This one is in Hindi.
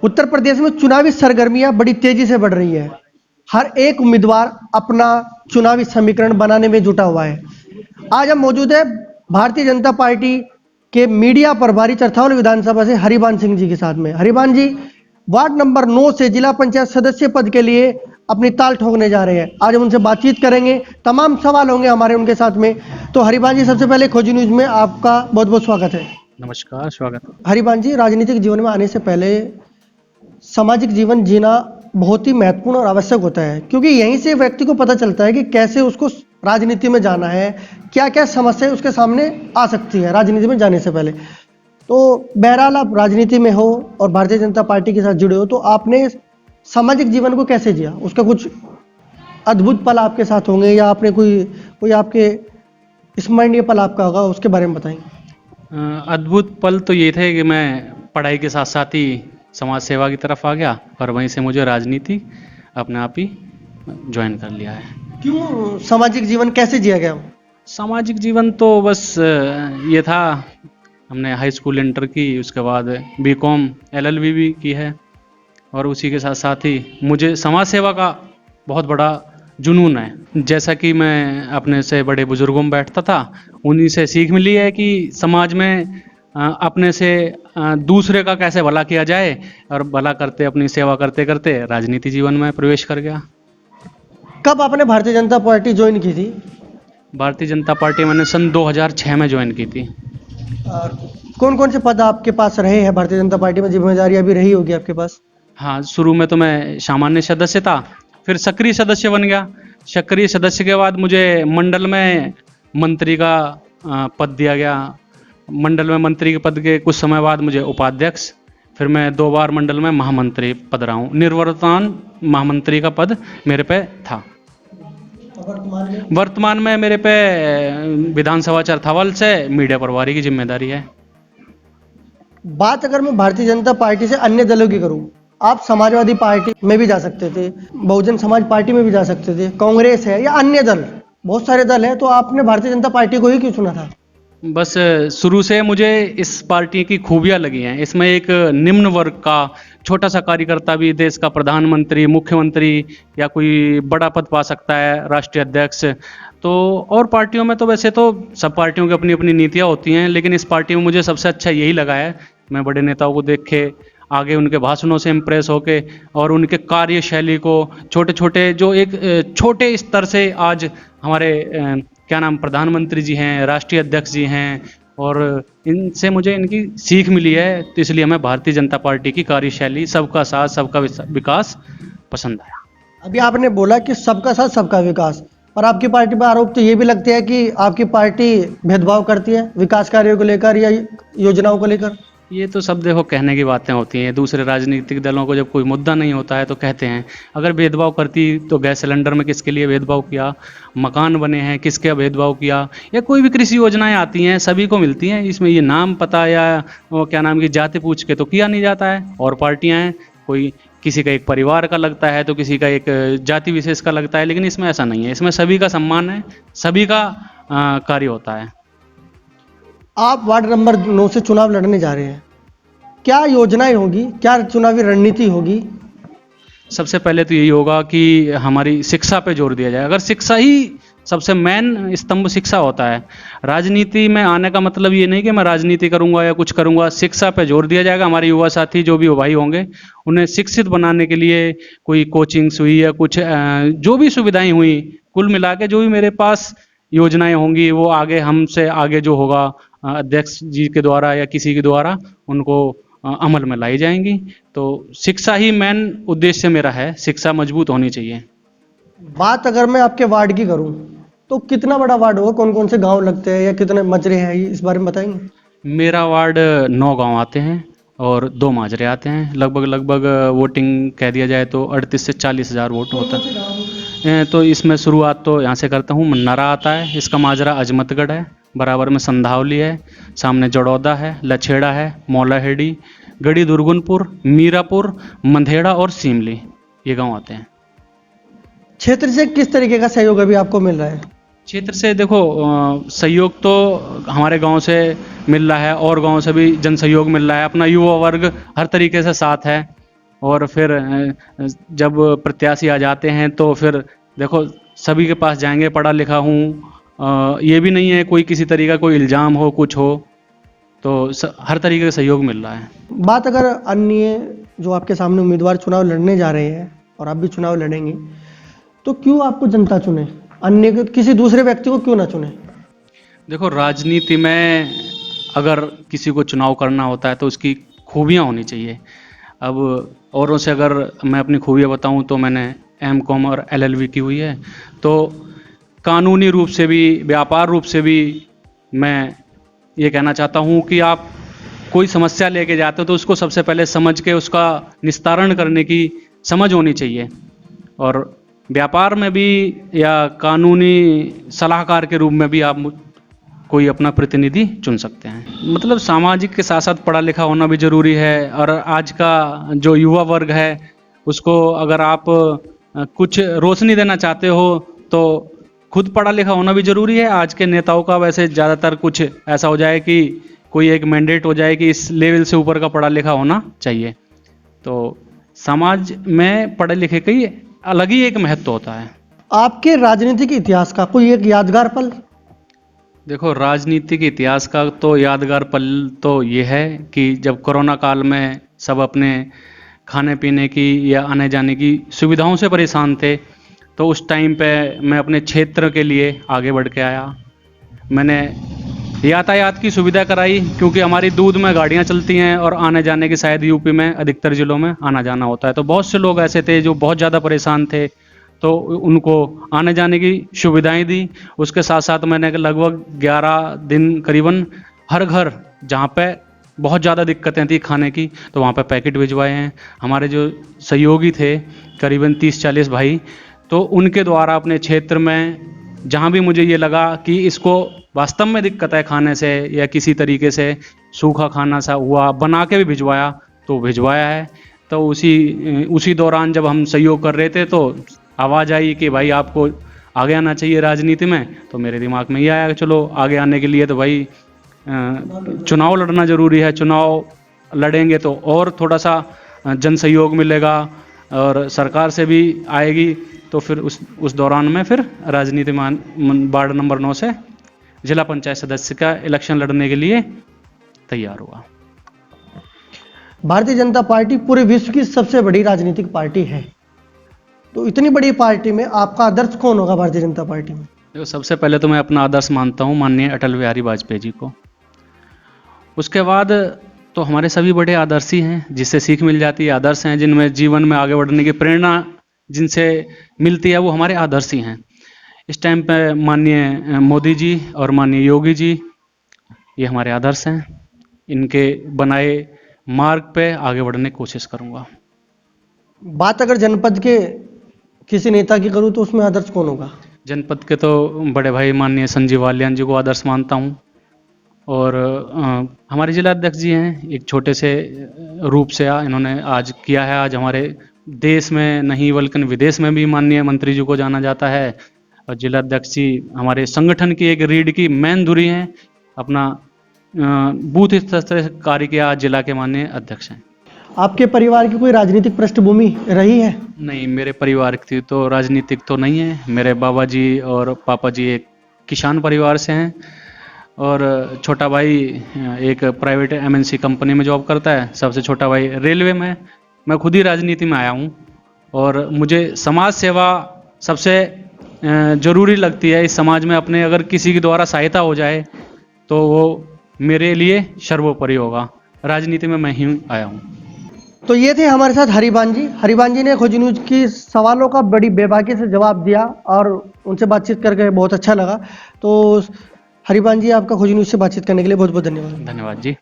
उत्तर प्रदेश में चुनावी सरगर्मियां बड़ी तेजी से बढ़ रही है। हर एक उम्मीदवार अपना चुनावी समीकरण बनाने में जुटा हुआ है। आज हम मौजूद है भारतीय जनता पार्टी के मीडिया प्रभारी चरथावल विधानसभा से हरिभान सिंह जी के साथ में। हरिभान जी वार्ड नंबर 9 से जिला पंचायत सदस्य पद के लिए अपनी ताल ठोकने जा रहे हैं। आज हम उनसे बातचीत करेंगे, तमाम सवाल होंगे हमारे उनके साथ में। तो हरिभान जी, सबसे पहले खोजी न्यूज में आपका बहुत बहुत स्वागत है। नमस्कार, स्वागत। हरिभान जी, राजनीतिक जीवन में आने से पहले सामाजिक जीवन जीना बहुत ही महत्वपूर्ण और आवश्यक होता है, क्योंकि यहीं से व्यक्ति को पता चलता है कि कैसे उसको राजनीति में जाना है, क्या क्या समस्याएं उसके सामने आ सकती है राजनीति में जाने से पहले। तो बहरहाल आप राजनीति में हो और भारतीय जनता पार्टी के साथ जुड़े हो, तो आपने सामाजिक जीवन को कैसे जिया? उसका कुछ अद्भुत पल आपके साथ होंगे या आपने कोई आपके स्मरणीय पल आपका होगा, उसके बारे में बताएं। अद्भुत पल तो ये थे कि मैं पढ़ाई के साथ साथ ही समाज सेवा की तरफ आ गया और वहीं से मुझे राजनीति अपने आप ही ज्वाइन कर लिया है। क्यों सामाजिक जीवन कैसे जिया गया? सामाजिक जीवन तो बस ये था, हमने हाई स्कूल इंटर की, उसके बाद बीकॉम एलएलबी भी की है और उसी के साथ साथ ही मुझे समाज सेवा का बहुत बड़ा जुनून है। जैसा कि मैं अपने से बड़े बुजुर्गों में बैठता था, उन्हीं से सीख मिली है कि समाज में अपने से दूसरे का कैसे भला किया जाए, और भला करते अपनी सेवा करते करते राजनीति जीवन में प्रवेश कर गया। कब आपने भारतीय जनता पार्टी ज्वाइन की थी? भारतीय जनता पार्टी मैंने सन 2006 में ज्वाइन की थी। कौन कौन से पद आपके पास रहे हैं भारतीय जनता पार्टी में? जिम्मेदारी अभी रही होगी आपके पास। हाँ, शुरू में तो मैं सामान्य सदस्य था, फिर सक्रिय सदस्य बन गया। सक्रिय सदस्य के बाद मुझे मंडल में मंत्री का पद दिया गया। मंडल में मंत्री के पद के कुछ समय बाद मुझे उपाध्यक्ष, फिर मैं 2 बार मंडल में महामंत्री पद रहा हूँ। निर्वर्तमान महामंत्री का पद मेरे पे था। वर्तमान में मेरे पे विधानसभा चरथावल से मीडिया प्रभारी की जिम्मेदारी है। बात अगर मैं भारतीय जनता पार्टी से अन्य दलों की करूं, आप समाजवादी पार्टी में भी जा सकते थे, बहुजन समाज पार्टी में भी जा सकते थे, कांग्रेस है या अन्य दल, बहुत सारे दल है, तो आपने भारतीय जनता पार्टी को ही क्यों चुना था? बस शुरू से मुझे इस पार्टी की खूबियां लगी हैं। इसमें एक निम्न वर्ग का छोटा सा कार्यकर्ता भी देश का प्रधानमंत्री, मुख्यमंत्री या कोई बड़ा पद पा सकता है, राष्ट्रीय अध्यक्ष। तो और पार्टियों में तो वैसे तो सब पार्टियों की अपनी अपनी नीतियां होती हैं, लेकिन इस पार्टी में मुझे सबसे अच्छा यही लगा है। मैं बड़े नेताओं को देख के, आगे उनके भाषणों से इम्प्रेस होके और उनके कार्यशैली को, छोटे छोटे जो एक छोटे स्तर से आज हमारे क्या नाम प्रधानमंत्री जी हैं, राष्ट्रीय अध्यक्ष जी हैं, और इनसे मुझे इनकी सीख मिली है। तो इसलिए हमें भारतीय जनता पार्टी की कार्यशैली, सबका साथ सबका विकास पसंद आया। अभी आपने बोला कि सबका साथ सबका विकास, और आपकी पार्टी पर आरोप तो ये भी लगते हैं कि आपकी पार्टी भेदभाव करती है विकास कार्यों को लेकर या योजनाओं को लेकर। ये तो सब देखो कहने की बातें होती हैं। दूसरे राजनीतिक दलों को जब कोई मुद्दा नहीं होता है तो कहते हैं। अगर भेदभाव करती तो गैस सिलेंडर में किसके लिए भेदभाव किया, मकान बने हैं किसके भेदभाव किया, या कोई भी कृषि योजनाएं आती हैं सभी को मिलती हैं। इसमें ये नाम पता या वो क्या नाम की जाति पूछ के तो किया नहीं जाता है। और पार्टियां हैं, कोई किसी का एक परिवार का लगता है तो किसी का एक जाति विशेष का लगता है, लेकिन इसमें ऐसा नहीं है। इसमें सभी का सम्मान है, सभी का कार्य होता है। आप वार्ड नंबर 9 से चुनाव लड़ने जा रहे हैं, क्या योजनाएं होगी, क्या चुनावी रणनीति होगी? सबसे पहले तो यही होगा कि हमारी शिक्षा पे जोर दिया जाए। अगर शिक्षा ही सबसे मेन स्तंभ शिक्षा होता है। राजनीति में आने का मतलब ये नहीं कि मैं राजनीति करूंगा या कुछ करूंगा, शिक्षा पे जोर दिया जाएगा। हमारे युवा साथी जो भी भाई होंगे, उन्हें शिक्षित बनाने के लिए कोई कोचिंग्स हुई या कुछ जो भी सुविधाएं हुई, कुल मिला के जो भी मेरे पास योजनाएं होंगी, वो आगे हमसे आगे जो होगा अध्यक्ष जी के द्वारा या किसी के द्वारा उनको अमल में लाई जाएंगी। तो शिक्षा ही मेन उद्देश्य मेरा है, शिक्षा मजबूत होनी चाहिए। बात अगर मैं आपके वार्ड की करूं, तो कितना बड़ा वार्ड होगा, कौन कौन से गांव लगते हैं या कितने मजरे हैं, इस बारे में बताएंगे? मेरा वार्ड 9 गांव आते हैं और 2 माजरे आते हैं। लगभग वोटिंग कह दिया जाए तो 38 से 40 हज़ार वोट होता है। तो इसमें शुरुआत तो यहाँ से करता हूँ। मन्नारा आता है, इसका माजरा अजमतगढ़ है, बराबर में संधावली है, सामने जड़ौदा है, लछेड़ा है, मौलाहेड़ी, गढ़ी दुर्गुनपुर, मीरापुर, मंधेड़ा और सीमली, ये गांव आते हैं। क्षेत्र से किस तरीके का सहयोग अभी आपको मिल रहा है? क्षेत्र से देखो सहयोग तो हमारे गांव से मिल रहा है और गांव से भी जन सहयोग मिल रहा है। अपना युवा वर्ग हर तरीके से साथ है। और फिर जब प्रत्याशी आ जाते हैं तो फिर देखो सभी के पास जाएंगे, पढ़ा लिखा हूँ, ये भी नहीं है कोई किसी तरीका कोई इल्ज़ाम हो कुछ हो, तो हर तरीके का सहयोग मिल रहा है। बात अगर अन्य जो आपके सामने उम्मीदवार चुनाव लड़ने जा रहे हैं और आप भी चुनाव लड़ेंगे, तो क्यों आपको जनता चुने, अन्य किसी दूसरे व्यक्ति को क्यों ना चुने? देखो राजनीति में अगर किसी को चुनाव करना होता है तो उसकी खूबियाँ होनी चाहिए। अब औरों से अगर मैं अपनी खूबियाँ बताऊं तो मैंने एम.कॉम और LLB की हुई है, तो कानूनी रूप से भी व्यापार रूप से भी मैं ये कहना चाहता हूँ कि आप कोई समस्या लेके जाते हो तो उसको सबसे पहले समझ के उसका निस्तारण करने की समझ होनी चाहिए, और व्यापार में भी या कानूनी सलाहकार के रूप में भी आप कोई अपना प्रतिनिधि चुन सकते हैं। मतलब सामाजिक के साथ साथ पढ़ा लिखा होना भी ज़रूरी है, और आज का जो युवा वर्ग है उसको अगर आप कुछ रोशनी देना चाहते हो तो खुद पढ़ा लिखा होना भी ज़रूरी है। आज के नेताओं का वैसे ज़्यादातर कुछ ऐसा हो जाए कि कोई एक मैंडेट हो जाए कि इस लेवल से ऊपर का पढ़ा लिखा होना चाहिए, तो समाज में पढ़े लिखे का ही अलग ही एक महत्व होता है। आपके राजनीतिक इतिहास का कोई एक यादगार पल? देखो राजनीतिक इतिहास का तो यादगार पल तो ये है कि जब कोरोना काल में सब अपने खाने पीने की या आने जाने की सुविधाओं से परेशान थे, तो उस टाइम पे मैं अपने क्षेत्र के लिए आगे बढ़ के आया। मैंने यातायात की सुविधा कराई, क्योंकि हमारी दूध में गाड़ियाँ चलती हैं और आने जाने की शायद यूपी में अधिकतर ज़िलों में आना जाना होता है, तो बहुत से लोग ऐसे थे जो बहुत ज़्यादा परेशान थे, तो उनको आने जाने की सुविधाएं दी। उसके साथ साथ मैंने लगभग 11 दिन करीबन हर घर जहाँ पे बहुत ज़्यादा दिक्कतें थी खाने की, तो वहाँ पे पैकेट भिजवाए हैं। हमारे जो सहयोगी थे करीबन 30-40 भाई, तो उनके द्वारा अपने क्षेत्र में जहाँ भी मुझे ये लगा कि इसको वास्तव में दिक्कत है खाने से या किसी तरीके से सूखा खाना सा हुआ, बना के भी भिजवाया, तो भिजवाया है। तो उसी दौरान जब हम सहयोग कर रहे थे तो आवाज़ आई कि भाई आपको आगे आना चाहिए राजनीति में, तो मेरे दिमाग में ये आया कि चलो आगे आने के लिए तो भाई चुनाव लड़ना ज़रूरी है। चुनाव लड़ेंगे तो और थोड़ा सा जन सहयोग मिलेगा और सरकार से भी आएगी, तो फिर उस दौरान में फिर राजनीति में वार्ड नंबर 9 से जिला पंचायत सदस्य का इलेक्शन लड़ने के लिए तैयार हुआ। भारतीय जनता पार्टी पूरे विश्व की सबसे बड़ी राजनीतिक पार्टी है, तो इतनी बड़ी पार्टी में आपका आदर्श कौन होगा भारतीय जनता पार्टी में? देखो सबसे पहले तो मैं अपना आदर्श मानता हूँ माननीय अटल बिहारी वाजपेयी जी को। उसके बाद तो हमारे सभी बड़े आदर्श ही हैं जिससे सीख मिल जाती है, आदर्श हैं जिनमें जीवन में आगे बढ़ने की प्रेरणा जिनसे मिलती है, वो हमारे आदर्श ही हैं। इस टाइम पे माननीय मोदी जी और माननीय योगी जी, ये हमारे आदर्श हैं। इनके बनाए मार्ग पे आगे बढ़ने की कोशिश करूँगा। बात अगर जनपद के किसी नेता की करूँ तो उसमें आदर्श कौन होगा? जनपद के तो बड़े भाई माननीय संजीव बालियान जी को आदर्श मानता हूँ, और हमारे जिला अध्यक्ष जी हैं, एक छोटे से रूप से इन्होंने आज किया है। आज हमारे देश में नहीं बल्कि विदेश में भी माननीय मंत्री जी को जाना जाता है, और जिला अध्यक्ष जी हमारे संगठन की एक रीढ़ की मेन धुरी हैं। अपना बूथ स्तर से कार्य किया, आज जिला के माननीय अध्यक्ष हैं। आपके परिवार की कोई राजनीतिक पृष्ठभूमि रही है? नहीं, मेरे परिवार की तो राजनीतिक तो नहीं है। मेरे बाबा जी और पापा जी एक किसान परिवार से हैं, और छोटा भाई एक प्राइवेट MNC कंपनी में जॉब करता है, सबसे छोटा भाई रेलवे में। मैं खुद ही राजनीति में आया हूँ, और मुझे समाज सेवा सबसे ज़रूरी लगती है। इस समाज में अपने अगर किसी के द्वारा सहायता हो जाए तो वो मेरे लिए सर्वोपरि होगा। राजनीति में मैं ही आया हूँ। तो ये थे हमारे साथ हरिभान जी। हरिभान जी ने खोज न्यूज की सवालों का बड़ी बेबाकी से जवाब दिया और उनसे बातचीत करके बहुत अच्छा लगा। तो हरिभान जी, आपका खोज न्यूज से बातचीत करने के लिए बहुत बहुत धन्यवाद। धन्यवाद जी।